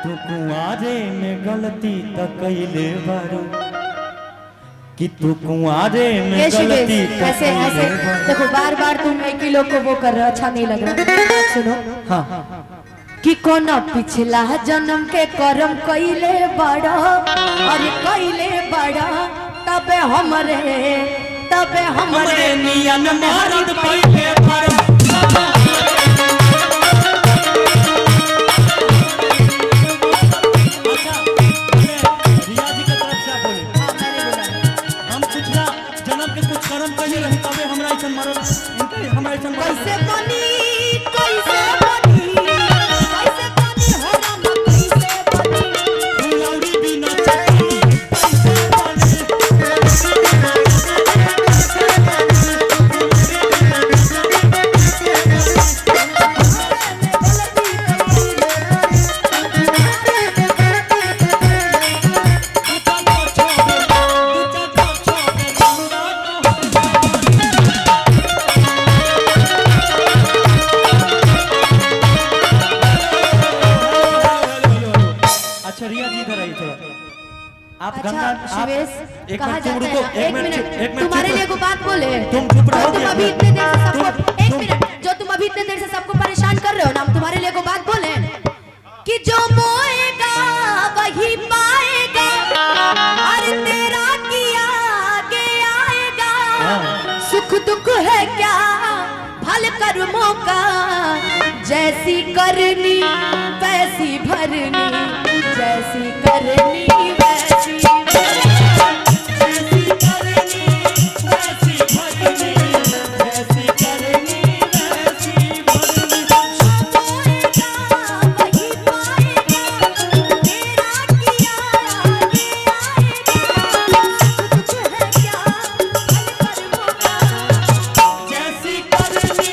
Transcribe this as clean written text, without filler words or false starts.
तू कुंवारे में गलती तो कैले बारू कि तू कुंवारे में गलती तो ऐसे ऐसे देखो बार बार तुम एक ही लोग को वो कर रहे हो, अच्छा नहीं लग रहा। सुनो हाँ कि कौन पिछला जन्म के कर्म कैले बड़ा और कैले बड़ा तबे हमरे नियन मरद पहिले पर कैसे बनी कैसे बनी कैसे बनी हो राम कैसे बनी फुलौरी बिना चटनी कैसे आप अच्छा गंगा शिवेश एक कहा मिनट तुम जाता रुको, है एक मिनट तुम्हारे लिए को बात बोले तुम चुप रहो, तुम अभी इतने देर से सबको एक मिनट जो तुम अभी इतने देर से सबको परेशान कर रहे हो ना, हम तुम्हारे लिए को बात बोले कि जो मोएगा वही पाएगा और तेरा किया आगे आएगा। सुख दुख है क्या फल कर्मों का, जैसी करनी वैसी भरनी, जैसी करनी वैसी जैसी करनी वैसी भरनी, जैसी करनी वैसी भरनी। वही पाएगा तेरा किया आगे आएगा। सुख दुख है क्या फल कर्मों का, जैसी करनी